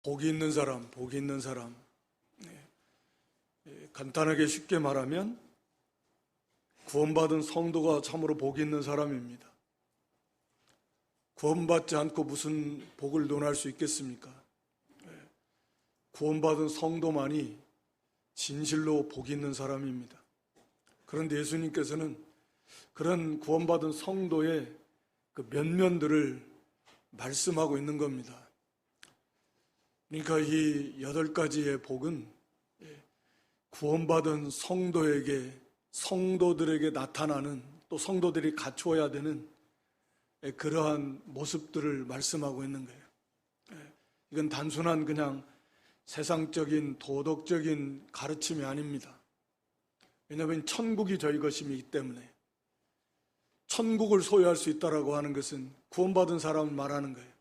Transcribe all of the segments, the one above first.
복이 있는 사람, 복이 있는 사람. 간단하게 쉽게 말하면 구원받은 성도가 참으로 복이 있는 사람입니다. 구원받지 않고 무슨 복을 논할 수 있겠습니까? 구원받은 성도만이 진실로 복이 있는 사람입니다. 그런데 예수님께서는 그런 구원받은 성도의 그 면면들을 말씀하고 있는 겁니다. 그러니까 이 8가지의 복은 구원받은 성도들에게 나타나는, 또 성도들이 갖추어야 되는 그러한 모습들을 말씀하고 있는 거예요. 이건 단순한 그냥 세상적인 도덕적인 가르침이 아닙니다. 왜냐하면 천국이 저희 것이기 때문에, 천국을 소유할 수 있다라고 하는 것은 구원받은 사람을 말하는 거예요.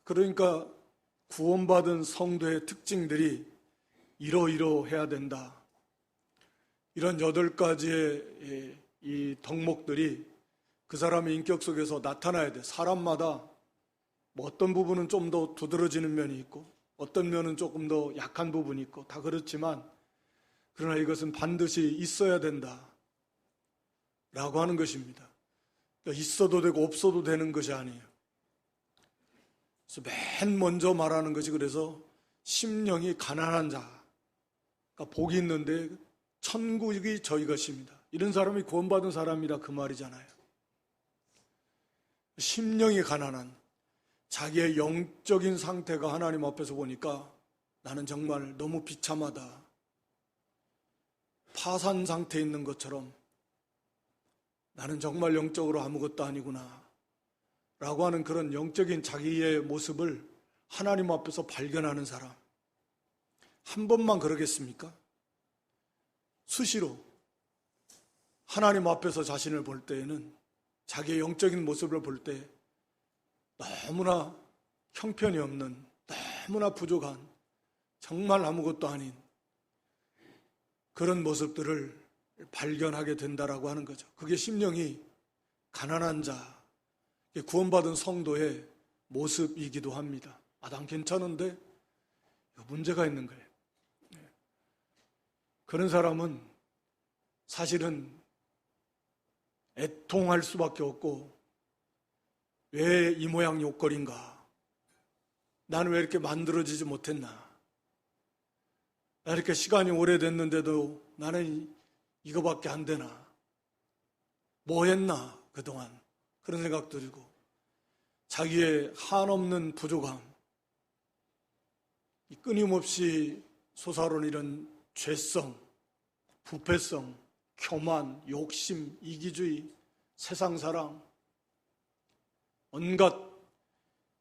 그러니까 구원받은 성도의 특징들이 이러이러해야 된다. 이런 8가지의 이 덕목들이 그 사람의 인격 속에서 나타나야 돼. 사람마다 뭐 어떤 부분은 좀 더 두드러지는 면이 있고 어떤 면은 조금 더 약한 부분이 있고 다 그렇지만, 그러나 이것은 반드시 있어야 된다 라고 하는 것입니다. 그러니까 있어도 되고 없어도 되는 것이 아니에요. 그래서 맨 먼저 말하는 것이, 그래서 심령이 가난한 자, 그러니까 복이 있는데 천국이 저희 것입니다. 이런 사람이 구원받은 사람이라 그 말이잖아요. 심령이 가난한, 자기의 영적인 상태가 하나님 앞에서 보니까 나는 정말 너무 비참하다, 파산 상태에 있는 것처럼 나는 정말 영적으로 아무것도 아니구나 라고 하는 그런 영적인 자기의 모습을 하나님 앞에서 발견하는 사람. 한 번만 그러겠습니까? 수시로 하나님 앞에서 자신을 볼 때에는, 자기의 영적인 모습을 볼 때 너무나 형편이 없는, 너무나 부족한, 정말 아무것도 아닌 그런 모습들을 발견하게 된다라고 하는 거죠. 그게 심령이 가난한 자, 구원받은 성도의 모습이기도 합니다. 난 괜찮은데 문제가 있는 거예요. 그런 사람은 사실은 애통할 수밖에 없고, 왜 이 모양 욕거린가? 나는 왜 이렇게 만들어지지 못했나? 나 이렇게 시간이 오래됐는데도 나는 이거밖에 안 되나? 뭐 했나 그동안? 그런 생각 들고, 자기의 한없는 부족함, 끊임없이 솟아오르는 이런 죄성, 부패성, 교만, 욕심, 이기주의, 세상사랑, 온갖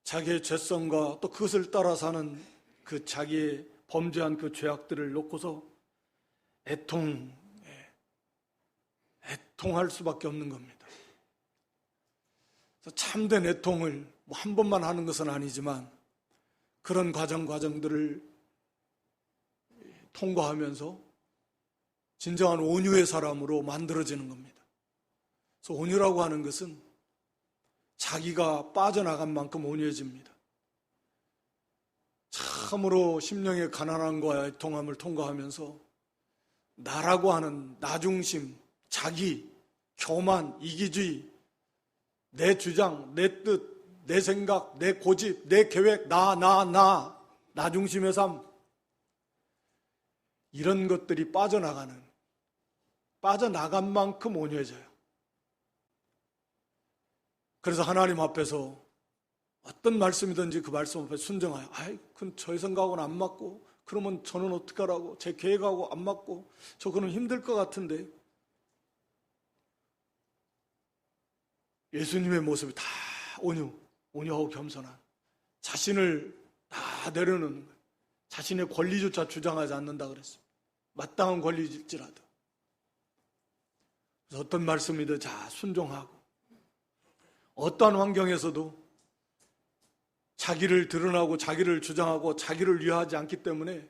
자기의 죄성과 또 그것을 따라 사는 그 자기의 범죄한 그 죄악들을 놓고서 애통할 수밖에 없는 겁니다. 그래서 참된 애통을 한 번만 하는 것은 아니지만, 그런 과정들을 통과하면서 진정한 온유의 사람으로 만들어지는 겁니다. 그래서 온유라고 하는 것은 자기가 빠져나간 만큼 온유해집니다. 참으로 심령의 가난함과 애통함을 통과하면서 나라고 하는 나중심, 자기, 교만, 이기주의, 내 주장, 내 뜻, 내 생각, 내 고집, 내 계획, 나중심의 삶, 이런 것들이 빠져나간 만큼 온유해져요. 그래서 하나님 앞에서 어떤 말씀이든지 그 말씀 앞에 순종하여, 그건 저의 생각하고는 안 맞고, 그러면 저는 어떡하라고, 제 계획하고 안 맞고, 그는 힘들 것 같은데, 예수님의 모습이 다 온유하고 겸손한, 자신을 다 내려놓는 거예요. 자신의 권리조차 주장하지 않는다 그랬습니다. 마땅한 권리일지라도. 그래서 어떤 말씀이든 다 순종하고, 어떠한 환경에서도 자기를 드러나고 자기를 주장하고 자기를 위하지 않기 때문에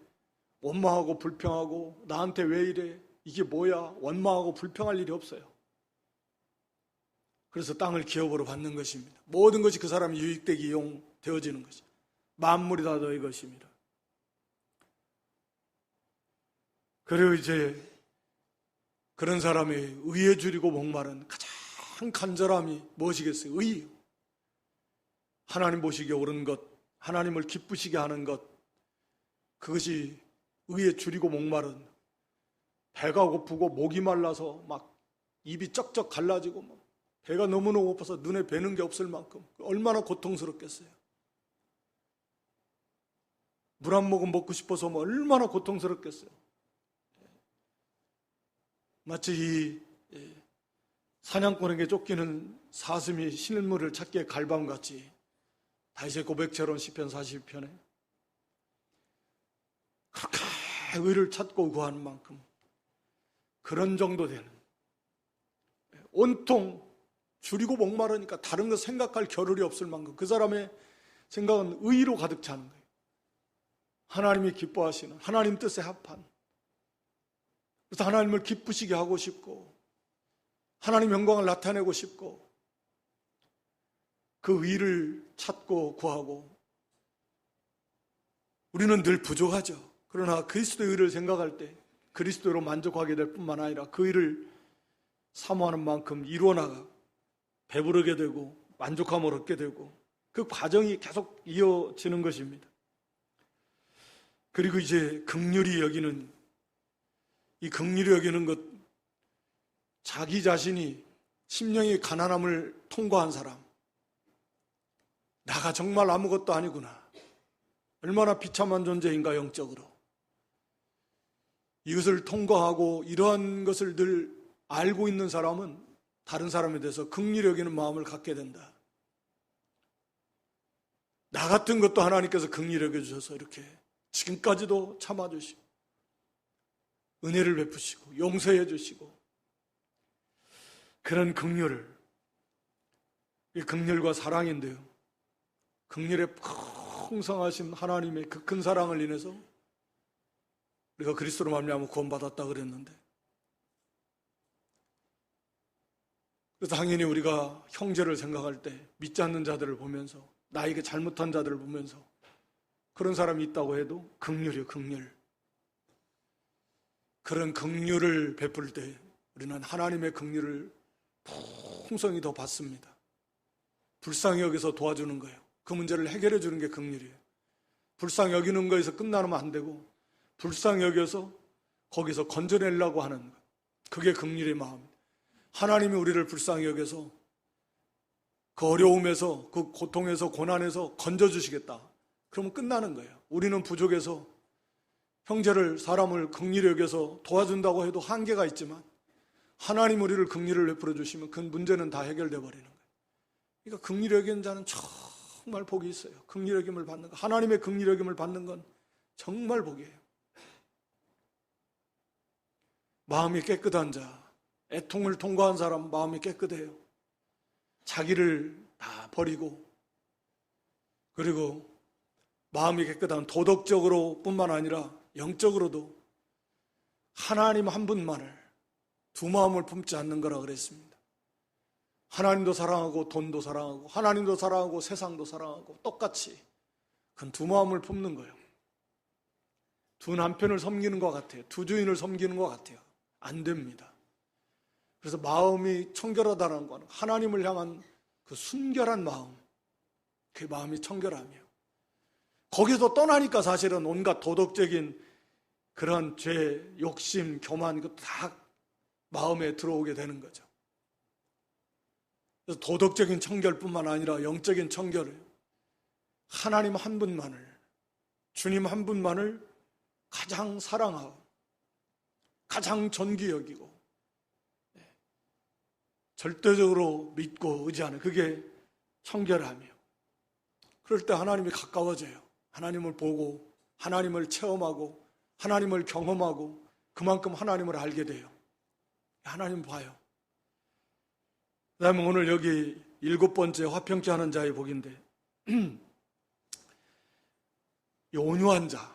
원망하고 불평하고, 나한테 왜 이래, 이게 뭐야, 원망하고 불평할 일이 없어요. 그래서 땅을 기업으로 받는 것입니다. 모든 것이 그 사람이 유익되게 이용되어지는 것이죠. 만물이 다 너희 것입니다. 그리고 이제 그런 사람의 의에 줄이고 목마른 가장 간절함이 무엇이겠어요? 의요. 하나님 보시기에 옳은 것, 하나님을 기쁘시게 하는 것, 그것이 의에 줄이고 목마른, 배가 고프고 목이 말라서 막 입이 쩍쩍 갈라지고 막 배가 너무너무 고파서 눈에 뵈는 게 없을 만큼 얼마나 고통스럽겠어요. 물 한 모금 먹고 싶어서 얼마나 고통스럽겠어요. 마치 이 사냥꾼에게 쫓기는 사슴이 실물을 찾기에 갈밤같이 다윗의 고백처럼 시편 40편에 그렇게 의를 찾고 구하는 만큼 그런 정도 되는, 온통 줄이고 목마르니까 다른 거 생각할 겨를이 없을 만큼 그 사람의 생각은 의로 가득 차는 거예요. 하나님이 기뻐하시는 하나님 뜻에 합한, 그래서 하나님을 기쁘시게 하고 싶고 하나님 영광을 나타내고 싶고 그 의를 찾고 구하고, 우리는 늘 부족하죠. 그러나 그리스도의 의를 생각할 때 그리스도로 만족하게 될 뿐만 아니라 그 의를 사모하는 만큼 이루어나가 배부르게 되고 만족함을 얻게 되고 그 과정이 계속 이어지는 것입니다. 그리고 이제 긍휼히 여기는, 이 긍휼히 여기는 것, 자기 자신이 심령의 가난함을 통과한 사람, 나가 정말 아무것도 아니구나, 얼마나 비참한 존재인가 영적으로, 이것을 통과하고 이러한 것을 늘 알고 있는 사람은 다른 사람에 대해서 긍휼히 여기는 마음을 갖게 된다. 나 같은 것도 하나님께서 긍휼히 여겨주셔서 이렇게 지금까지도 참아주시고 은혜를 베푸시고 용서해 주시고, 그런 긍휼을, 이 긍휼과 사랑인데요, 긍휼에 풍성하신 하나님의 그 큰 사랑을 인해서 우리가 그리스도로 말미암아 구원받았다 그랬는데, 그래서 당연히 우리가 형제를 생각할 때 믿지 않는 자들을 보면서, 나에게 잘못한 자들을 보면서 그런 사람이 있다고 해도 긍휼이요, 긍휼. 그런 긍휼을 베풀 때 우리는 하나님의 긍휼을 풍성히 더 받습니다. 불쌍히 여기서 도와주는 거예요. 그 문제를 해결해 주는 게 긍휼이에요. 불쌍히 여기는 거에서 끝나면 안 되고 불쌍히 여겨서 거기서 건져내려고 하는 것, 그게 긍휼의 마음입니다. 하나님이 우리를 불쌍히 여겨서 그 어려움에서, 그 고통에서, 고난에서 건져주시겠다, 그러면 끝나는 거예요. 우리는 부족해서 형제를, 사람을 긍휼히 여겨서 도와준다고 해도 한계가 있지만 하나님 우리를 긍휼을 베풀어 주시면 그 문제는 다 해결돼 버리는 거예요. 그러니까 긍휼히 여기는 자는 정말 복이 있어요. 긍휼히 여김을 받는 거, 하나님의 긍휼히 여김을 받는 건 정말 복이에요. 마음이 깨끗한 자, 애통을 통과한 사람 마음이 깨끗해요. 자기를 다 버리고, 그리고 마음이 깨끗한, 도덕적으로 뿐만 아니라 영적으로도 하나님 한 분만을, 두 마음을 품지 않는 거라 그랬습니다. 하나님도 사랑하고 돈도 사랑하고, 하나님도 사랑하고 세상도 사랑하고, 똑같이 그건 두 마음을 품는 거예요. 두 남편을 섬기는 것 같아요. 두 주인을 섬기는 것 같아요. 안 됩니다. 그래서 마음이 청결하다는 건 하나님을 향한 그 순결한 마음, 그 마음이 청결함이에요. 거기서 떠나니까 사실은 온갖 도덕적인 그런 죄, 욕심, 교만, 이거 다 마음에 들어오게 되는 거죠. 그래서 도덕적인 청결뿐만 아니라 영적인 청결을, 하나님 한 분만을, 주님 한 분만을 가장 사랑하고 가장 존귀 여기고 절대적으로 믿고 의지하는, 그게 청결함이에요. 그럴 때 하나님이 가까워져요. 하나님을 보고 하나님을 체험하고 하나님을 경험하고 그만큼 하나님을 알게 돼요. 하나님 봐요. 그 다음에 오늘 여기 7번째 화평케 하는 자의 복인데, 이 온유한 자,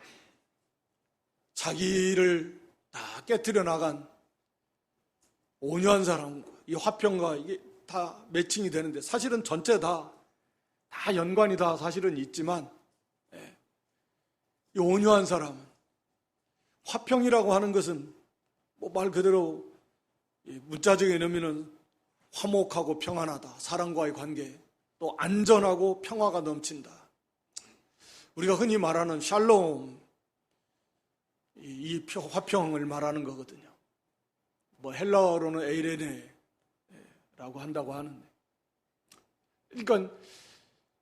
자기를 다 깨트려 나간 온유한 사람, 이 화평과 이게 다 매칭이 되는데, 사실은 전체 다 연관이 다 사실은 있지만 이 온유한 사람은, 화평이라고 하는 것은 뭐 말 그대로 문자적인 의미는 화목하고 평안하다, 사람과의 관계, 또 안전하고 평화가 넘친다. 우리가 흔히 말하는 샬롬, 이 화평을 말하는 거거든요. 뭐 헬라어로는 에이레네라고 한다고 하는데, 그러니까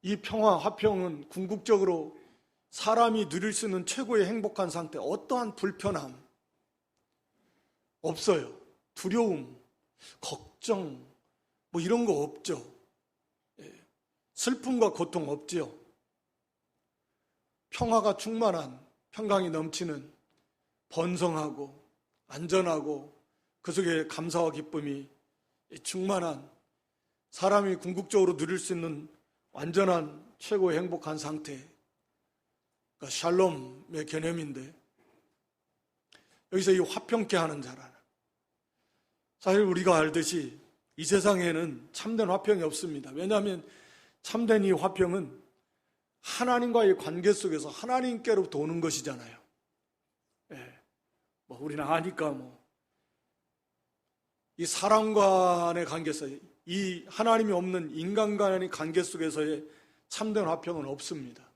이 평화, 화평은 궁극적으로 사람이 누릴 수 있는 최고의 행복한 상태, 어떠한 불편함 없어요. 두려움, 걱정, 뭐 이런 거 없죠. 슬픔과 고통 없지요. 평화가 충만한, 평강이 넘치는, 번성하고 안전하고 그 속에 감사와 기쁨이 충만한, 사람이 궁극적으로 누릴 수 있는 완전한 최고의 행복한 상태, 그러니까 샬롬의 개념인데, 여기서 이 화평케 하는 자라는, 사실 우리가 알듯이 이 세상에는 참된 화평이 없습니다. 왜냐하면 참된 이 화평은 하나님과의 관계 속에서 하나님께로부터 오는 것이잖아요. 뭐 우리는 아니까 이 사람 간의 관계에서, 이 하나님이 없는 인간 간의 관계 속에서의 참된 화평은 없습니다.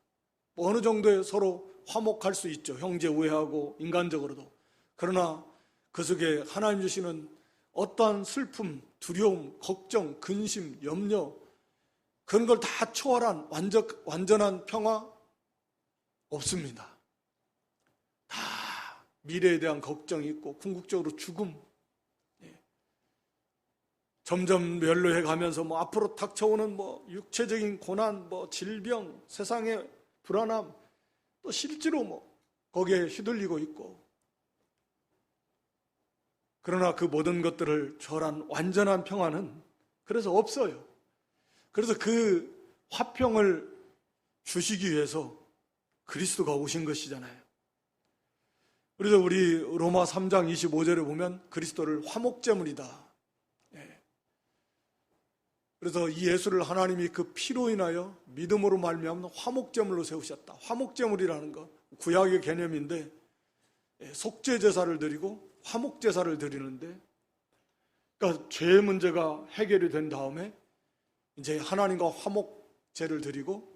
뭐 어느 정도의 서로 화목할 수 있죠. 형제 우애하고 인간적으로도. 그러나 그 속에 하나님 주시는 어떠한 슬픔, 두려움, 걱정, 근심, 염려, 그런 걸 다 초월한 완전한 평화 없습니다. 다 미래에 대한 걱정이 있고 궁극적으로 죽음, 점점 멸로해 가면서 앞으로 닥쳐오는 육체적인 고난, 질병, 세상의 불안함, 또 실제로 거기에 휘둘리고 있고, 그러나 그 모든 것들을 초월한 완전한 평화는 그래서 없어요. 그래서 그 화평을 주시기 위해서 그리스도가 오신 것이잖아요. 그래서 우리 로마 3장 25절에 보면 그리스도를 화목제물이다. 그래서 이 예수를 하나님이 그 피로 인하여 믿음으로 말미암는 화목제물로 세우셨다. 화목제물이라는 거 구약의 개념인데, 속죄 제사를 드리고 화목 제사를 드리는데, 그러니까 죄의 문제가 해결이 된 다음에 이제 하나님과 화목제를 드리고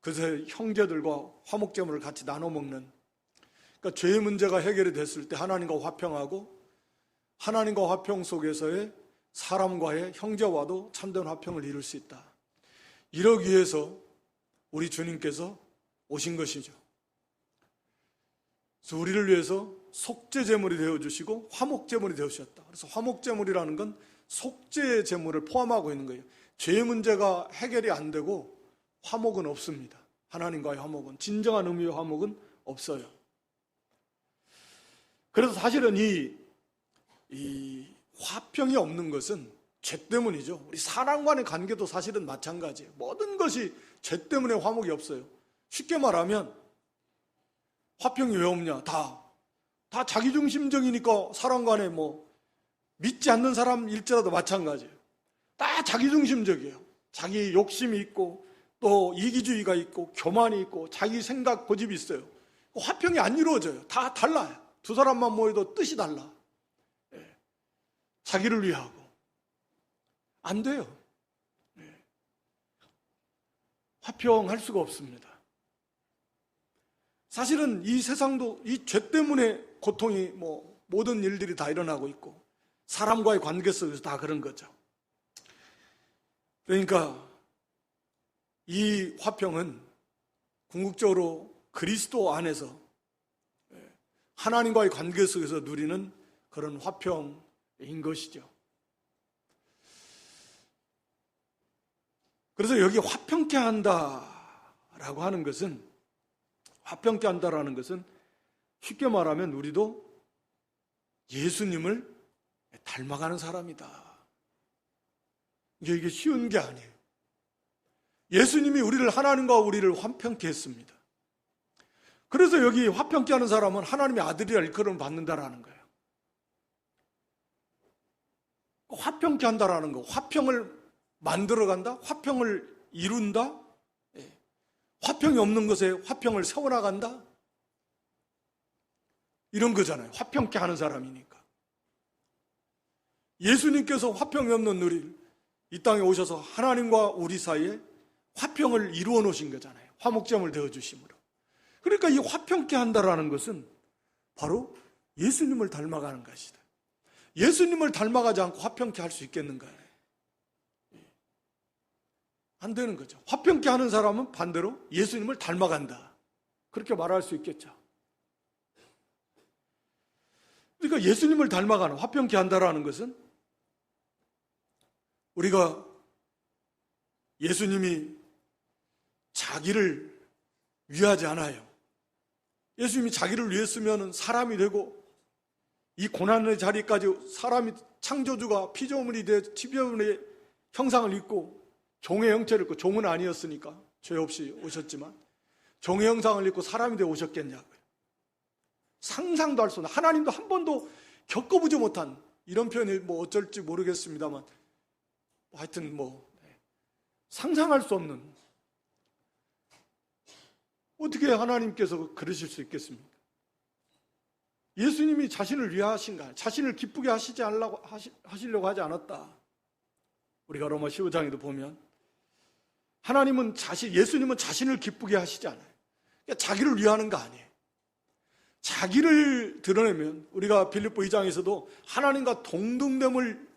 그래서 형제들과 화목제물을 같이 나눠 먹는, 그러니까 죄의 문제가 해결이 됐을 때 하나님과 화평하고, 하나님과 화평 속에서의 사람과의 형제와도 참된 화평을 이룰 수 있다. 이러기 위해서 우리 주님께서 오신 것이죠. 그래서 우리를 위해서 속죄제물이 되어주시고 화목제물이 되어주셨다. 그래서 화목제물이라는 건 속죄제물을 포함하고 있는 거예요. 죄의 문제가 해결이 안 되고 화목은 없습니다. 하나님과의 화목은, 진정한 의미의 화목은 없어요. 그래서 사실은 이 화평이 없는 것은 죄 때문이죠. 우리 사람 간의 관계도 사실은 마찬가지예요. 모든 것이 죄 때문에 화목이 없어요. 쉽게 말하면 화평이 왜 없냐? 다 자기중심적이니까 사람 간에 믿지 않는 사람일지라도 마찬가지예요. 다 자기중심적이에요. 자기 욕심이 있고 또 이기주의가 있고 교만이 있고 자기 생각 고집이 있어요. 화평이 안 이루어져요. 다 달라요. 두 사람만 모여도 뜻이 달라. 자기를 위하고 안 돼요. 화평할 수가 없습니다. 사실은 이 세상도 이 죄 때문에 고통이 모든 일들이 다 일어나고 있고 사람과의 관계 속에서 다 그런 거죠. 그러니까 이 화평은 궁극적으로 그리스도 안에서 하나님과의 관계 속에서 누리는 그런 화평인 것이죠. 그래서 여기 화평케 한다라고 하는 것은, 화평케 한다라는 것은 쉽게 말하면 우리도 예수님을 닮아가는 사람이다. 이게 쉬운 게 아니에요. 예수님이 우리를, 하나님과 우리를 화평케 했습니다. 그래서 여기 화평케 하는 사람은 하나님의 아들이라 일컬음을 받는다라는 거예요. 화평케 한다라는 거, 화평을 만들어간다, 화평을 이룬다, 화평이 없는 것에 화평을 세워나간다. 이런 거잖아요. 화평케 하는 사람이니까. 예수님께서 화평이 없는 우리를 이 땅에 오셔서 하나님과 우리 사이에 화평을 이루어 놓으신 거잖아요. 화목점을 되어주심으로. 그러니까 이 화평케 한다라는 것은 바로 예수님을 닮아가는 것이다. 예수님을 닮아가지 않고 화평케 할 수 있겠는가요? 안 되는 거죠. 화평케 하는 사람은 반대로 예수님을 닮아간다. 그렇게 말할 수 있겠죠. 그러니까 예수님을 닮아가는, 화평케 한다라는 것은 우리가 예수님이 자기를 위하지 않아요. 예수님이 자기를 위했으면 사람이 되고 이 고난의 자리까지 사람이 창조주가 피조물이 돼 피조물의 형상을 입고 종의 형체를 입고, 종은 아니었으니까 죄 없이 오셨지만 종의 형상을 입고 사람이 되어 오셨겠냐고요. 상상도 할 수 없는, 하나님도 한 번도 겪어보지 못한, 이런 표현이 뭐 어쩔지 모르겠습니다만 하여튼 상상할 수 없는, 어떻게 하나님께서 그러실 수 있겠습니까? 예수님이 자신을 위하신가, 자신을 기쁘게 하시려고 하지 않았다. 우리가 로마 15장에도 보면 예수님은 자신을 기쁘게 하시지 않아요. 그러니까 자기를 위하는 거 아니에요. 자기를 드러내면, 우리가 빌립보 2장에서도 하나님과 동등됨을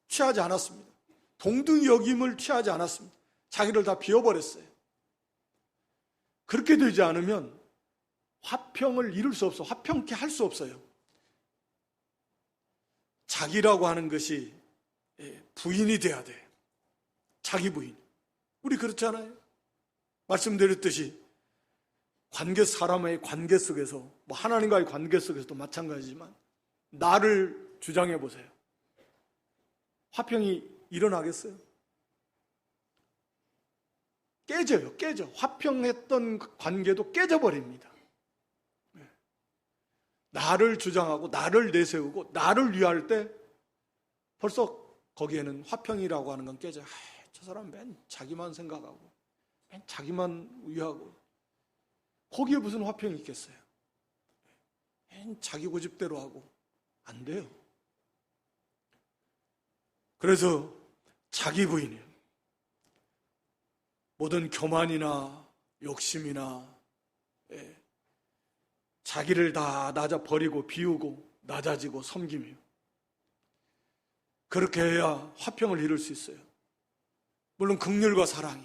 취하지 않았습니다. 동등 여김을 취하지 않았습니다. 자기를 다 비워버렸어요. 그렇게 되지 않으면 화평을 이룰 수 없어, 화평케 할 수 없어요. 자기라고 하는 것이 부인이 돼야 돼. 자기 부인. 우리 그렇잖아요. 말씀드렸듯이 사람의 관계 속에서, 하나님과의 관계 속에서도 마찬가지지만 나를 주장해 보세요. 화평이 일어나겠어요? 깨져. 화평했던 관계도 깨져버립니다. 나를 주장하고 나를 내세우고 나를 위할 때 벌써 거기에는 화평이라고 하는 건 깨져요. 저 사람 맨 자기만 생각하고 맨 자기만 위하고, 거기에 무슨 화평이 있겠어요? 맨 자기 고집대로 하고. 안 돼요. 그래서 자기 부인이에요. 모든 교만이나 욕심이나 자기를 다 버리고 비우고 낮아지고 섬기며, 그렇게 해야 화평을 이룰 수 있어요. 물론 긍휼과 사랑이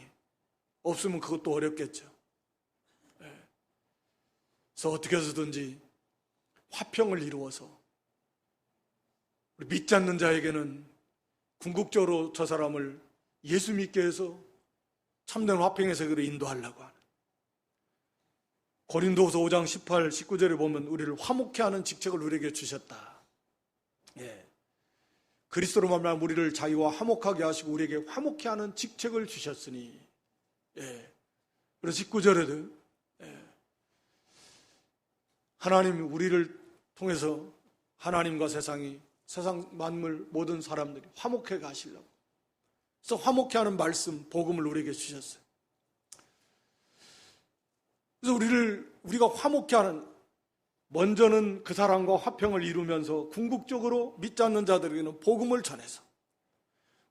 없으면 그것도 어렵겠죠. 그래서 어떻게 해서든지 화평을 이루어서 우리 믿지 않는 자에게는 궁극적으로 저 사람을 예수 믿게 해서 참된 화평의 세계로 인도하려고 하는, 고린도후서 5장 18, 19절에 보면 우리를 화목케 하는 직책을 우리에게 주셨다. 그리스도로 말미암아 우리를 자기와 화목하게 하시고 우리에게 화목케 하는 직책을 주셨으니. 그래서 19절에도 하나님 우리를 통해서 하나님과 세상 만물 모든 사람들이 화목해 가시려고, 그래서 화목케 하는 말씀, 복음을 우리에게 주셨어요. 그래서 우리가 화목케 하는, 먼저는 그 사람과 화평을 이루면서 궁극적으로 믿지 않는 자들에게는 복음을 전해서,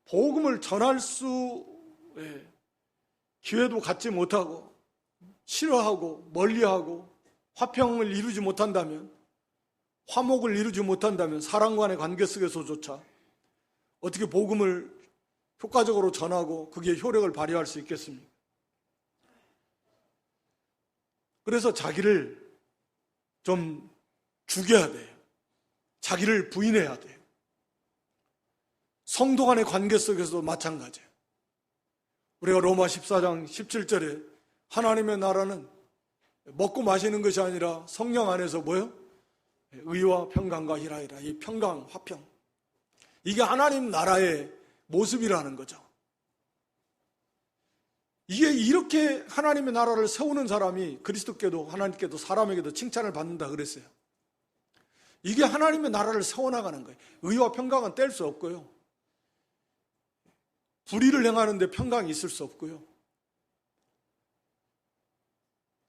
복음을 전할 수 기회도 갖지 못하고 싫어하고 멀리하고 화평을 이루지 못한다면, 화목을 이루지 못한다면 사람 간의 관계 속에서조차 어떻게 복음을 효과적으로 전하고 그게 효력을 발휘할 수 있겠습니까? 그래서 자기를 좀 죽여야 돼요. 자기를 부인해야 돼요. 성도 간의 관계 속에서도 마찬가지예요. 우리가 로마 14장 17절에 하나님의 나라는 먹고 마시는 것이 아니라 성령 안에서 뭐예요? 의와 평강과 희락이라. 이 평강, 화평, 이게 하나님 나라의 모습이라는 거죠. 이게 이렇게 하나님의 나라를 세우는 사람이 그리스도께도 하나님께도 사람에게도 칭찬을 받는다 그랬어요. 이게 하나님의 나라를 세워나가는 거예요. 의와 평강은 뗄 수 없고요. 불의를 행하는데 평강이 있을 수 없고요.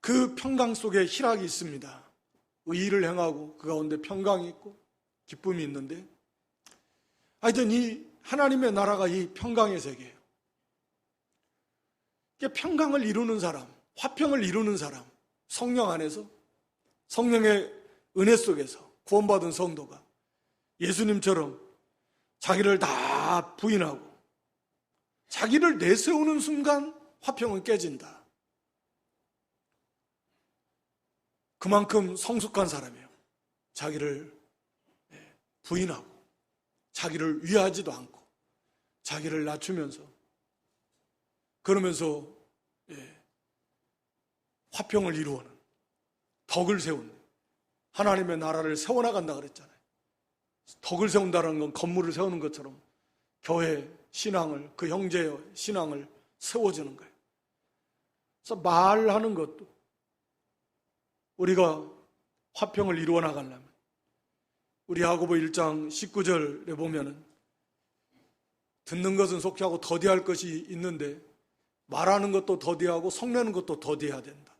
그 평강 속에 희락이 있습니다. 의의를 행하고 그 가운데 평강이 있고 기쁨이 있는데, 하여튼 이 하나님의 나라가 이 평강의 세계예요. 평강을 이루는 사람, 화평을 이루는 사람, 성령 안에서, 성령의 은혜 속에서 구원받은 성도가 예수님처럼 자기를 다 부인하고 자기를 내세우는 순간 화평은 깨진다. 그만큼 성숙한 사람이에요. 자기를 부인하고 자기를 위하지도 않고 자기를 낮추면서, 그러면서 화평을 이루어는, 덕을 세우는, 하나님의 나라를 세워나간다 그랬잖아요. 덕을 세운다는 건 건물을 세우는 것처럼 교회 신앙을, 그 형제의 신앙을 세워주는 거예요. 그래서 말하는 것도 우리가 화평을 이루어 나가려면, 우리 야고보 1장 19절에 보면은 듣는 것은 속히하고 더디할 것이 있는데 말하는 것도 더디하고 성내는 것도 더디해야 된다.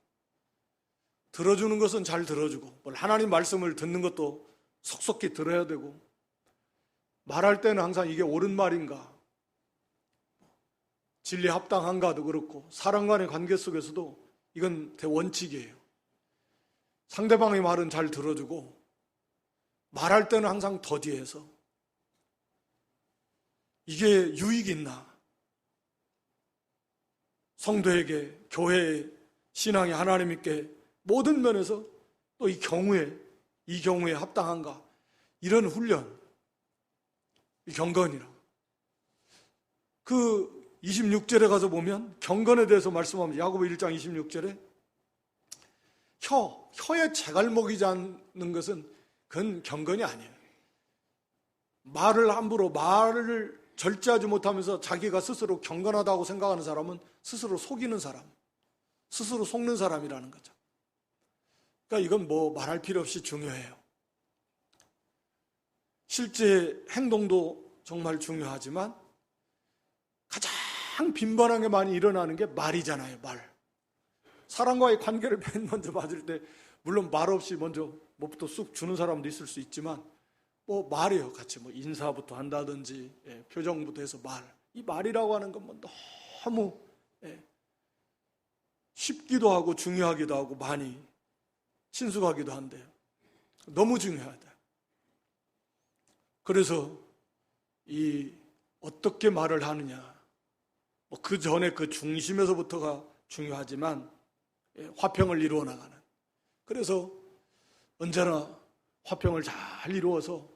들어주는 것은 잘 들어주고, 하나님 말씀을 듣는 것도 속속히 들어야 되고, 말할 때는 항상 이게 옳은 말인가, 진리에 합당한가도 그렇고, 사람 간의 관계 속에서도 이건 대원칙이에요. 상대방의 말은 잘 들어주고 말할 때는 항상 더디해서 이게 유익이 있나? 성도에게, 교회의 신앙이 하나님께 모든 면에서 또 이 경우에 합당한가? 이런 훈련, 이 경건이라. 그 26절에 가서 보면 경건에 대해서 말씀합니다. 야고보 1장 26절에 혀에 재갈 먹이지 않는 것은 그건 경건이 아니에요. 말을 절제하지 못하면서 자기가 스스로 경건하다고 생각하는 사람은 스스로 속이는 사람, 스스로 속는 사람이라는 거죠. 그러니까 이건 뭐 말할 필요 없이 중요해요. 실제 행동도 정말 중요하지만 가장 빈번하게 많이 일어나는 게 말이잖아요. 말. 사람과의 관계를 맨 먼저 맞을 때 물론 말 없이 먼저 뭐부터 쑥 주는 사람도 있을 수 있지만 뭐 말이에요. 같이 뭐 인사부터 한다든지 표정부터 해서 말. 이 말이라고 하는 건 뭐 너무 쉽기도 하고 중요하기도 하고 많이 친숙하기도 한데요. 너무 중요하다. 그래서 이 어떻게 말을 하느냐, 그 전에 그 중심에서부터가 중요하지만 화평을 이루어 나가는. 그래서 언제나 화평을 잘 이루어서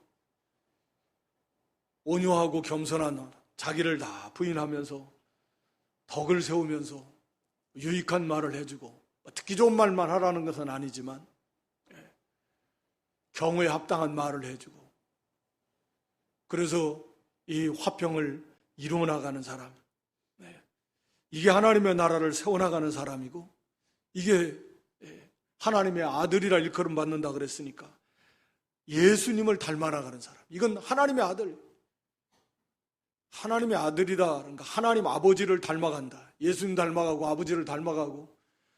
온유하고 겸손한, 자기를 다 부인하면서 덕을 세우면서 유익한 말을 해주고, 듣기 좋은 말만 하라는 것은 아니지만 경우에 합당한 말을 해주고, 그래서 이 화평을 이루어 나가는 사람, 이게 하나님의 나라를 세워나가는 사람이고, 이게 하나님의 아들이라 일컬음 받는다 그랬으니까 예수님을 닮아나가는 사람, 이건 하나님의 아들, 하나님의 아들이다. 그러니까 하나님 아버지를 닮아간다. 예수님 닮아가고 아버지를 닮아가고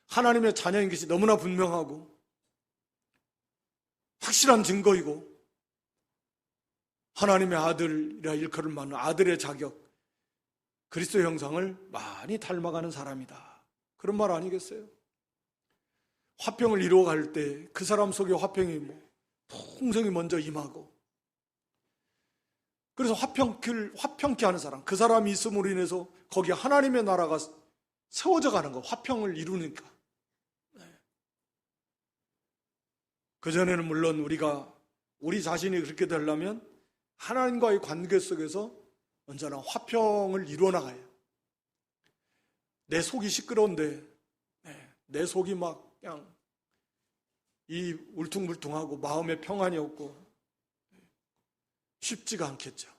하나님의 자녀인 것이 너무나 분명하고 확실한 증거이고, 하나님의 아들이라 일컬음 받는 아들의 자격, 그리스도의 형상을 많이 닮아가는 사람이다. 그런 말 아니겠어요? 화평을 이루어갈 때 그 사람 속에 화평이 풍성히 먼저 임하고, 그래서 화평케 하는 사람, 그 사람이 있음으로 인해서 거기에 하나님의 나라가 세워져 가는 거, 화평을 이루니까. 그전에는 물론 우리 자신이 그렇게 되려면 하나님과의 관계 속에서 언제나 화평을 이루어 나가요. 내 속이 시끄러운데 내 속이 막 그냥 이 울퉁불퉁하고 마음에 평안이 없고 쉽지가 않겠죠.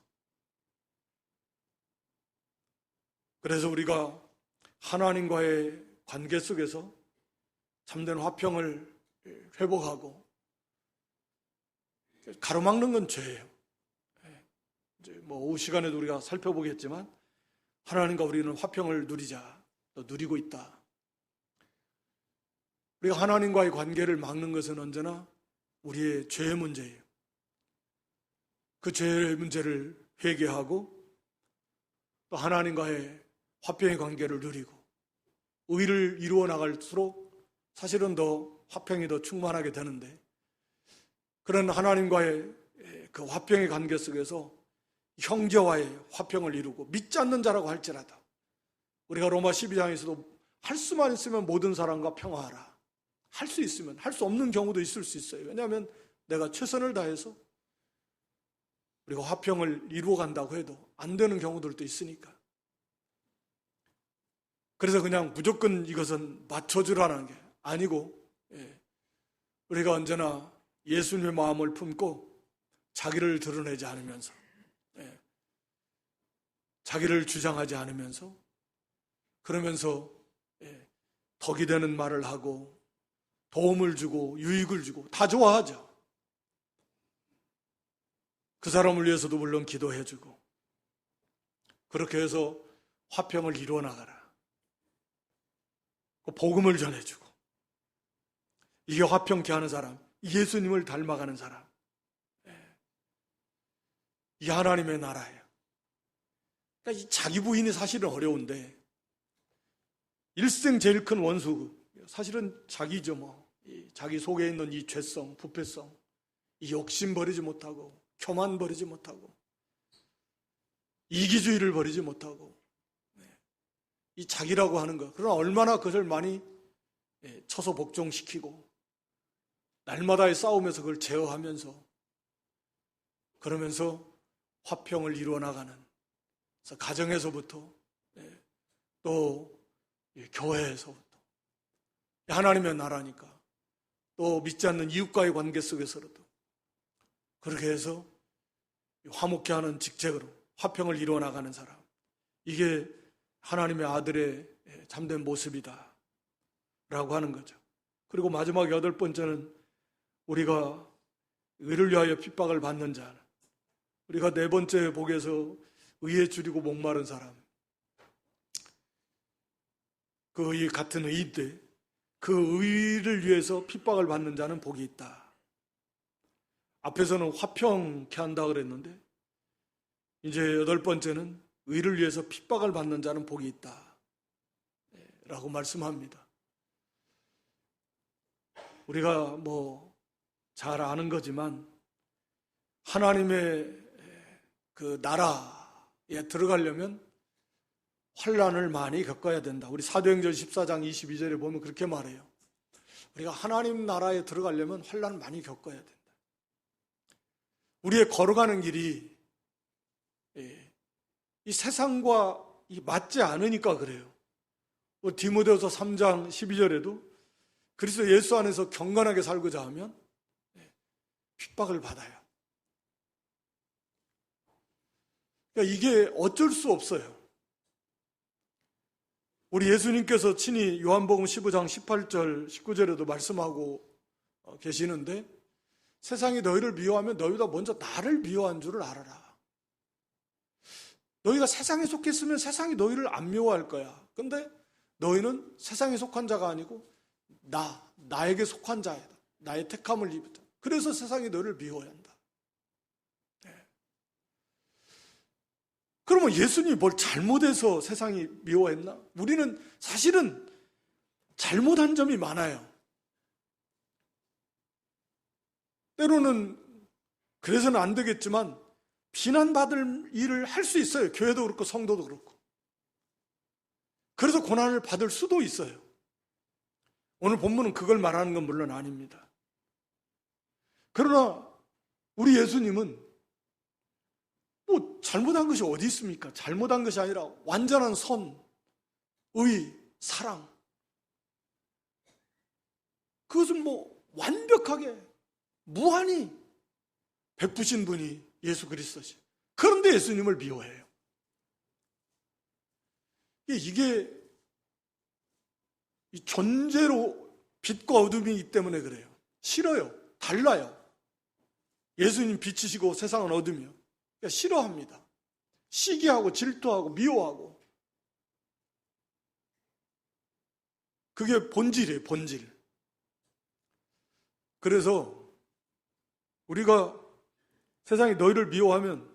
그래서 우리가 하나님과의 관계 속에서 참된 화평을 회복하고, 가로막는 건 죄예요. 이제 뭐 오후 시간에도 우리가 살펴보겠지만 하나님과 우리는 화평을 누리자, 또 누리고 있다. 우리가 하나님과의 관계를 막는 것은 언제나 우리의 죄의 문제예요. 그 죄의 문제를 회개하고 또 하나님과의 화평의 관계를 누리고 의를 이루어 나갈수록 사실은 더 화평이 더 충만하게 되는데, 그런 하나님과의 그 화평의 관계 속에서 형제와의 화평을 이루고 믿지 않는 자라고 할지라도 우리가 로마 12장에서도 할 수만 있으면 모든 사람과 평화하라. 할 수 있으면, 할 수 없는 경우도 있을 수 있어요. 왜냐하면 내가 최선을 다해서 우리가 화평을 이루어 간다고 해도 안 되는 경우들도 있으니까. 그래서 그냥 무조건 이것은 맞춰주라는 게 아니고, 우리가 언제나 예수님의 마음을 품고 자기를 드러내지 않으면서, 자기를 주장하지 않으면서, 그러면서 덕이 되는 말을 하고 도움을 주고 유익을 주고 다 좋아하죠. 그 사람을 위해서도 물론 기도해주고, 그렇게 해서 화평을 이루어 나가라. 복음을 전해주고, 이게 화평케 하는 사람, 예수님을 닮아가는 사람, 이 하나님의 나라예요. 그러니까 이 자기 부인이 사실은 어려운데, 일생 제일 큰 원수 사실은 자기죠. 자기 속에 있는 이 죄성, 부패성, 이 욕심 버리지 못하고, 교만 버리지 못하고, 이기주의를 버리지 못하고, 이 자기라고 하는 것, 그러나 얼마나 그것을 많이 쳐서 복종시키고 날마다의 싸움에서 그걸 제어하면서, 그러면서 화평을 이루어 나가는, 그래서 가정에서부터 또 교회에서부터 하나님의 나라니까 또 믿지 않는 이웃과의 관계 속에서도 그렇게 해서 화목케 하는 직책으로 화평을 이루어 나가는 사람, 이게 하나님의 아들의 참된 모습이다 라고 하는 거죠. 그리고 마지막 8번째는 우리가 의를 위하여 핍박을 받는 자, 우리가 4번째 복에서 의에 줄이고 목마른 사람, 그 의 같은 의인데 그 의를 위해서 핍박을 받는 자는 복이 있다. 앞에서는 화평케 한다 그랬는데 이제 8번째는 의를 위해서 핍박을 받는 자는 복이 있다 라고 말씀합니다. 우리가 잘 아는 거지만 하나님의 그 나라에 들어가려면 환난을 많이 겪어야 된다. 우리 사도행전 14장 22절에 보면 그렇게 말해요. 우리가 하나님 나라에 들어가려면 환난을 많이 겪어야 된다. 우리의 걸어가는 길이 이 세상과 맞지 않으니까 그래요. 디모데후서 3장 12절에도 그리스도 예수 안에서 경건하게 살고자 하면 핍박을 받아요. 그러니까 이게 어쩔 수 없어요. 우리 예수님께서 친히 요한복음 15장 18절 19절에도 말씀하고 계시는데, 세상이 너희를 미워하면 너희보다 먼저 나를 미워한 줄을 알아라. 너희가 세상에 속했으면 세상이 너희를 안 미워할 거야. 근데 너희는 세상에 속한 자가 아니고 나에게 속한 자이다. 나의 택함을 입었다. 그래서 세상이 너희를 미워한다. 그러면 예수님이 뭘 잘못해서 세상이 미워했나? 우리는 사실은 잘못한 점이 많아요. 때로는 그래서는 안 되겠지만 비난받을 일을 할 수 있어요. 교회도 그렇고 성도도 그렇고. 그래서 고난을 받을 수도 있어요. 오늘 본문은 그걸 말하는 건 물론 아닙니다. 그러나 우리 예수님은 잘못한 것이 어디 있습니까? 잘못한 것이 아니라 완전한 선, 의, 사랑, 그것은 완벽하게 무한히 베푸신 분이 예수 그리스도시. 그런데 예수님을 미워해요. 이게 이 존재로 빛과 어둠이기 때문에 그래요. 싫어요. 달라요. 예수님 빛이시고 세상은 어둠이요. 그러니까 싫어합니다. 시기하고 질투하고 미워하고. 그게 본질이에요. 본질. 그래서 우리가 세상이 너희를 미워하면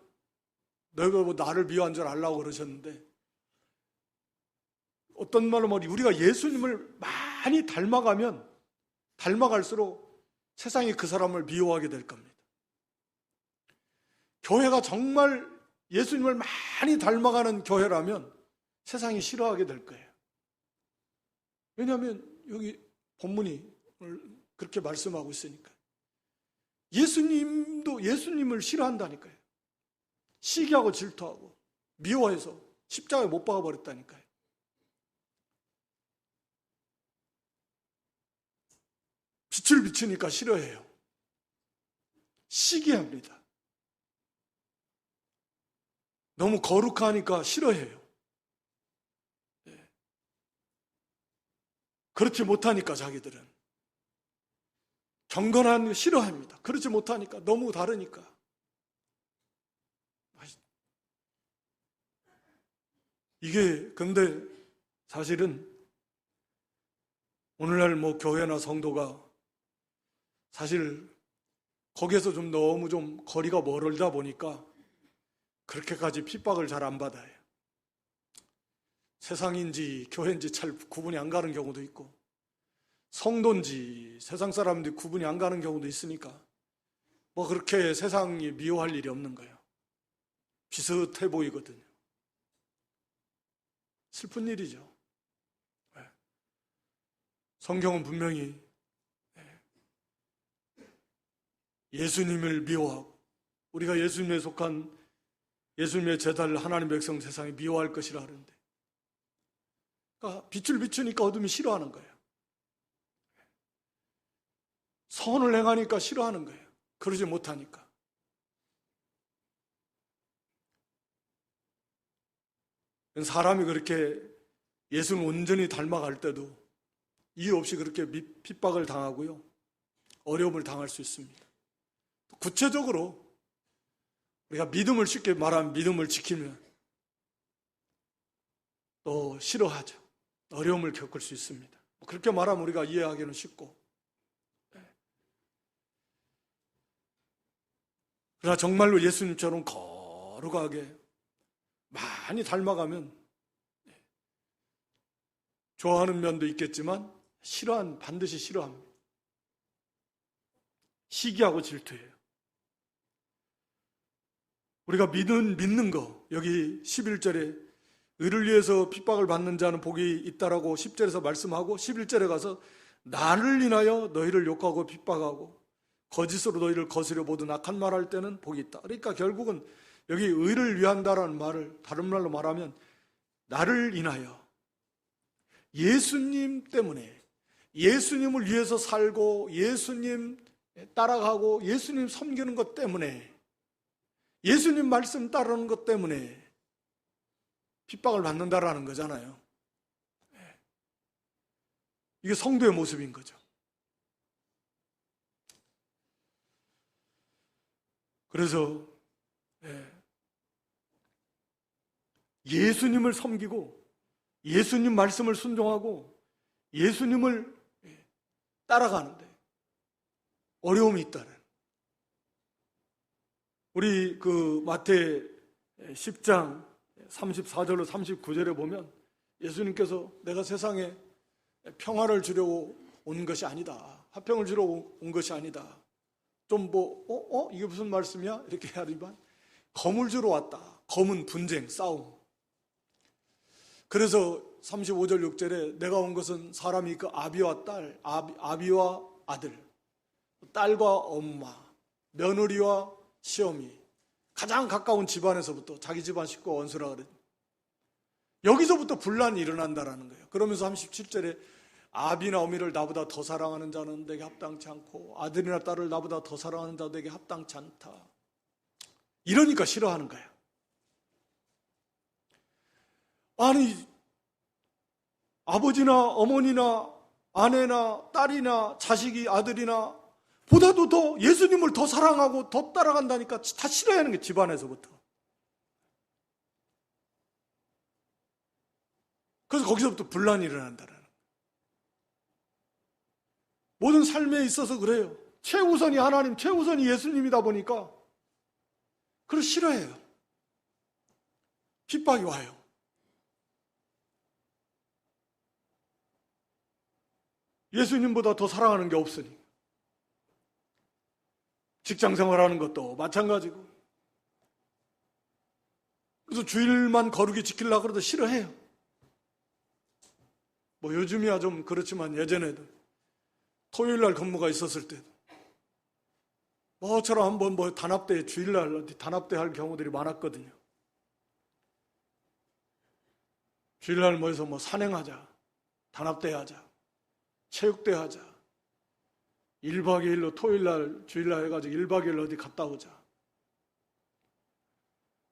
너희가 뭐 나를 미워한 줄 알라고 그러셨는데, 어떤 말로 말이 우리가 예수님을 많이 닮아가면 닮아갈수록 세상이 그 사람을 미워하게 될 겁니다. 교회가 정말 예수님을 많이 닮아가는 교회라면 세상이 싫어하게 될 거예요. 왜냐하면 여기 본문이 그렇게 말씀하고 있으니까. 예수님도 예수님을 싫어한다니까요. 시기하고 질투하고 미워해서 십자가에 못 박아버렸다니까요. 빛을 비추니까 싫어해요. 시기합니다. 너무 거룩하니까 싫어해요. 그렇지 못하니까 자기들은 경건한 거 싫어합니다. 그렇지 못하니까, 너무 다르니까. 이게 근데 사실은 오늘날 뭐 교회나 성도가 사실 거기에서 좀 너무 좀 거리가 멀다 보니까 그렇게까지 핍박을 잘 안 받아요. 세상인지 교회인지 잘 구분이 안 가는 경우도 있고, 성도인지 세상 사람들이 구분이 안 가는 경우도 있으니까 뭐 그렇게 세상이 미워할 일이 없는 거예요. 비슷해 보이거든요. 슬픈 일이죠. 성경은 분명히 예수님을 미워하고, 우리가 예수님에 속한 예수님의 제자를 하나님의 백성 세상이 미워할 것이라 하는데, 그러니까 빛을 비추니까 어둠이 싫어하는 거예요. 선을 행하니까 싫어하는 거예요. 그러지 못하니까. 사람이 그렇게 예수를 온전히 닮아갈 때도 이유 없이 그렇게 핍박을 당하고요, 어려움을 당할 수 있습니다. 구체적으로 우리가 믿음을 쉽게 말하면 믿음을 지키면 또 싫어하죠. 어려움을 겪을 수 있습니다. 그렇게 말하면 우리가 이해하기는 쉽고, 그러나 정말로 예수님처럼 거룩하게 많이 닮아가면 좋아하는 면도 있겠지만 반드시 싫어합니다. 시기하고 질투해요. 우리가 믿는 거, 여기 11절에 의를 위해서 핍박을 받는 자는 복이 있다라고 10절에서 말씀하고, 11절에 가서 나를 인하여 너희를 욕하고 핍박하고 거짓으로 너희를 거스려 모든 악한 말할 때는 복이 있다. 그러니까 결국은 여기 의를 위한다라는 말을 다른 말로 말하면 나를 인하여, 예수님 때문에, 예수님을 위해서 살고 예수님 따라가고 예수님 섬기는 것 때문에, 예수님 말씀 따르는 것 때문에 핍박을 받는다라는 거잖아요. 이게 성도의 모습인 거죠. 그래서 예수님을 섬기고 예수님 말씀을 순종하고 예수님을 따라가는데 어려움이 있다는, 우리 그 마태 10장 34절로 39절에 보면 예수님께서 내가 세상에 평화를 주려고 온 것이 아니다, 화평을 주러 온 것이 아니다, 좀 이게 무슨 말씀이야? 이렇게 하지만 검을 주러 왔다. 검은 분쟁, 싸움. 그래서 35절 6절에 내가 온 것은 사람이 그 아비와 딸, 아비와 아들, 딸과 엄마, 며느리와 시어미, 가장 가까운 집안에서부터, 자기 집안 식구가 원수라 그래, 여기서부터 분란이 일어난다라는 거예요. 그러면서 37절에 아비나 어미를 나보다 더 사랑하는 자는 내게 합당치 않고 아들이나 딸을 나보다 더 사랑하는 자도 내게 합당치 않다. 이러니까 싫어하는 거예요. 아니, 아버지나 어머니나 아내나 딸이나 자식이, 아들이나 보다도 더 예수님을 더 사랑하고 더 따라간다니까 다 싫어하는 게 집안에서부터. 그래서 거기서부터 분란이 일어난다는, 모든 삶에 있어서 그래요. 최우선이 하나님, 최우선이 예수님이다 보니까 그걸 싫어해요. 핍박이 와요. 예수님보다 더 사랑하는 게 없으니. 직장 생활하는 것도 마찬가지고. 그래서 주일만 거룩히 지키려고 그러도 싫어해요. 뭐 요즘이야 좀 그렇지만 예전에도 토요일날 근무가 있었을 때도 뭐처럼 한번 뭐 단합대, 주일날 어디 단합대 할 경우들이 많았거든요. 주일날 모여서 뭐 산행하자, 단합대 하자, 체육대 하자, 1박 2일로 토요일날, 주일날 해가지고 1박 2일 어디 갔다 오자.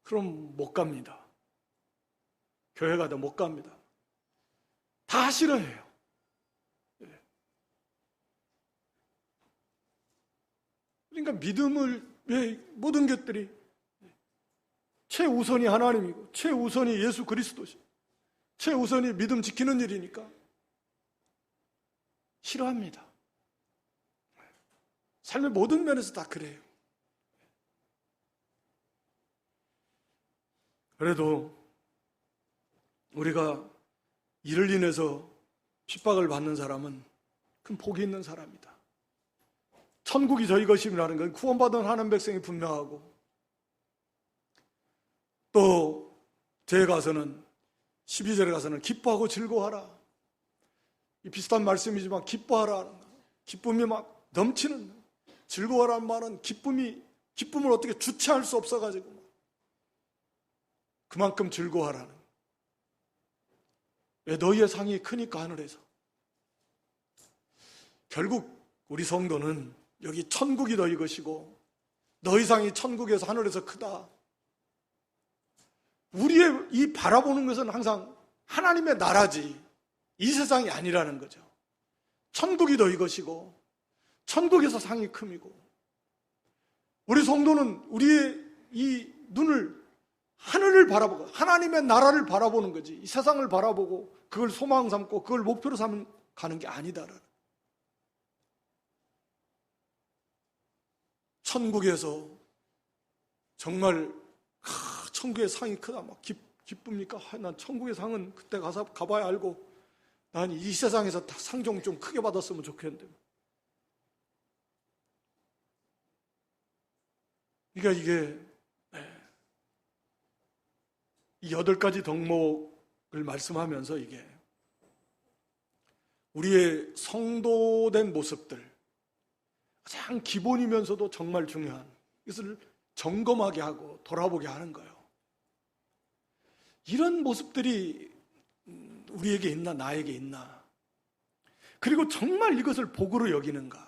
그럼 못 갑니다. 교회 가도 못 갑니다. 다 싫어해요. 그러니까 믿음을 왜 모든 것들이 최우선이 하나님이고 최우선이 예수 그리스도시, 최우선이 믿음 지키는 일이니까 싫어합니다. 삶의 모든 면에서 다 그래요. 그래도 우리가 이를 인해서 핍박을 받는 사람은 큰 복이 있는 사람이다. 천국이 저희 것임이라는 건 구원받은 하나님 백성이 분명하고, 또 제에 가서는 12절에 가서는 기뻐하고 즐거워하라. 이 비슷한 말씀이지만 기뻐하라. 기쁨이 막 넘치는, 즐거워하라는 말은 기쁨을 어떻게 주체할 수 없어가지고 그만큼 즐거워하라는. 왜? 너희의 상이 크니까 하늘에서. 결국 우리 성도는 여기 천국이 너희 것이고 너희 상이 천국에서 하늘에서 크다. 우리의 이 바라보는 것은 항상 하나님의 나라지 이 세상이 아니라는 거죠. 천국이 너희 것이고 천국에서 상이 큼이고, 우리 성도는 우리의 이 눈을 하늘을 바라보고 하나님의 나라를 바라보는 거지, 이 세상을 바라보고 그걸 소망 삼고 그걸 목표로 삼는 가는 게 아니다. 천국에서 정말 천국의 상이 크다 막 기쁩니까? 난 천국의 상은 그때 가서 가봐야 알고, 난 이 세상에서 상 좀 크게 받았으면 좋겠는데. 그러니까 이게 이 8가지 덕목을 말씀하면서 이게 우리의 성도된 모습들, 가장 기본이면서도 정말 중요한 이것을 점검하게 하고 돌아보게 하는 거예요. 이런 모습들이 우리에게 있나, 나에게 있나, 그리고 정말 이것을 복으로 여기는가.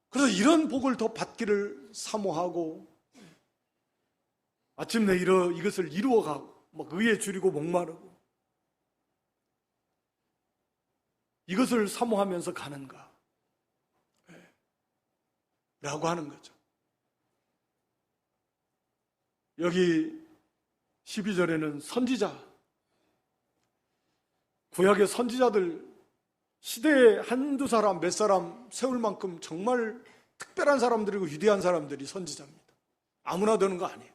그래서 이런 복을 더 받기를 사모하고 아침내 이것을 이루어가고 막 의에 줄이고 목마르고 이것을 사모하면서 가는가 라고 하는 거죠. 여기 12절에는 선지자, 구약의 선지자들, 시대에 한두 사람, 몇 사람 세울 만큼 정말 특별한 사람들이고 위대한 사람들이 선지자입니다. 아무나 되는 거 아니에요.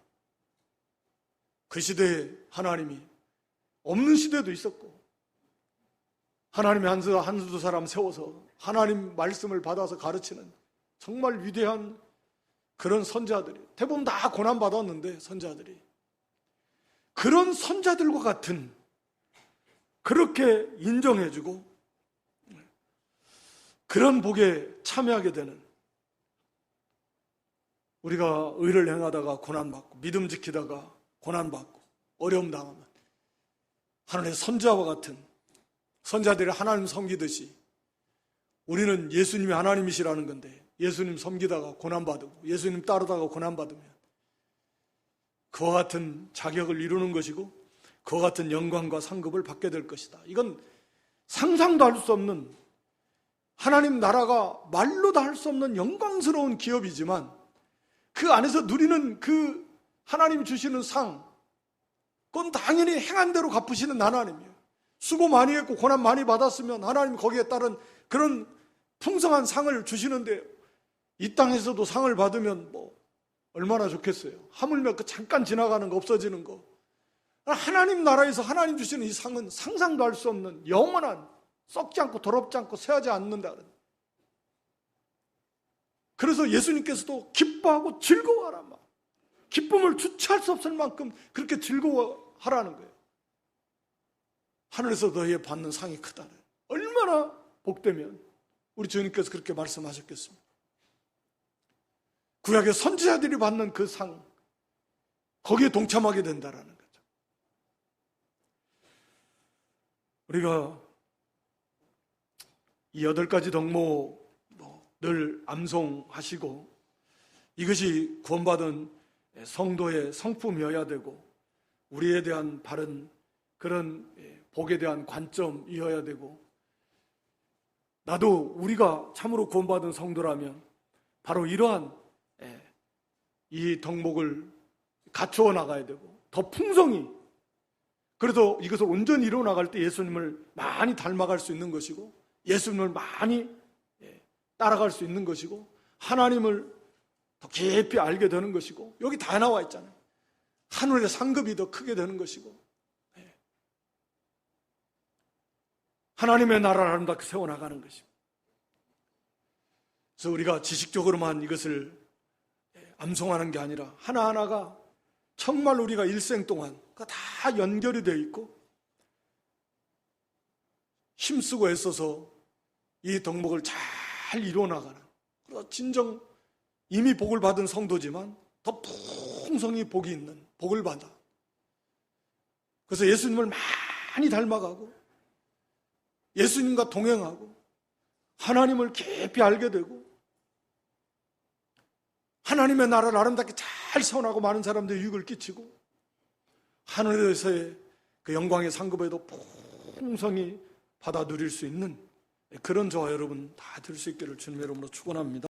그 시대에 하나님이 없는 시대도 있었고, 하나님이 한두 사람 세워서 하나님 말씀을 받아서 가르치는 정말 위대한 그런 선지자들이, 대부분 다 고난받았는데 선지자들이, 그런 선지자들과 같은, 그렇게 인정해주고 그런 복에 참여하게 되는, 우리가 의를 행하다가 고난받고 믿음 지키다가 고난받고 어려움 당하면 하늘의 선지자와 같은, 선지자들이 하나님 섬기듯이 우리는 예수님이 하나님이시라는 건데, 예수님 섬기다가 고난받고 예수님 따르다가 고난받으면 그와 같은 자격을 이루는 것이고 그와 같은 영광과 상급을 받게 될 것이다. 이건 상상도 할 수 없는, 하나님 나라가 말로 다 할 수 없는 영광스러운 기업이지만 그 안에서 누리는 그 하나님 주시는 상, 그건 당연히 행한 대로 갚으시는 하나님이에요. 수고 많이 했고 고난 많이 받았으면 하나님 거기에 따른 그런 풍성한 상을 주시는데 이 땅에서도 상을 받으면 얼마나 좋겠어요. 하물며 그 잠깐 지나가는 거, 없어지는 거. 하나님 나라에서 하나님 주시는 이 상은 상상도 할 수 없는 영원한, 썩지 않고 더럽지 않고 쇠하지 않는다는. 그래서 예수님께서도 기뻐하고 즐거워하라. 기쁨을 주체할 수 없을 만큼 그렇게 즐거워하라는 거예요. 하늘에서 너희의 받는 상이 크다는. 얼마나 복되면 우리 주님께서 그렇게 말씀하셨겠습니까? 구약의 선지자들이 받는 그 상, 거기에 동참하게 된다라는 거죠. 우리가 이 8가지 덕목 늘 암송하시고 이것이 구원받은 성도의 성품이어야 되고 우리에 대한 바른 그런 복에 대한 관점이어야 되고, 나도 우리가 참으로 구원받은 성도라면 바로 이러한 이 덕목을 갖추어 나가야 되고 더 풍성히, 그래서 이것을 온전히 이루어 나갈 때 예수님을 많이 닮아갈 수 있는 것이고 예수님을 많이 따라갈 수 있는 것이고 하나님을 더 깊이 알게 되는 것이고, 여기 다 나와 있잖아요. 하늘의 상급이 더 크게 되는 것이고 하나님의 나라를 아름답게 세워나가는 것입니다. 그래서 우리가 지식적으로만 이것을 암송하는 게 아니라 하나하나가 정말 우리가 일생 동안 다 연결이 되어 있고 힘쓰고 애써서 이 덕목을 잘 이루어나가는, 그래서 진정 이미 복을 받은 성도지만 더 풍성히 복이 있는, 복을 받아. 그래서 예수님을 많이 닮아가고 예수님과 동행하고 하나님을 깊이 알게 되고 하나님의 나라를 아름답게 잘 세워나가고 많은 사람들이 유익을 끼치고 하늘에서의 그 영광의 상급에도 풍성히 받아 누릴 수 있는 그런 저와 여러분 다 될 수 있기를 주님의 이름으로 축원합니다.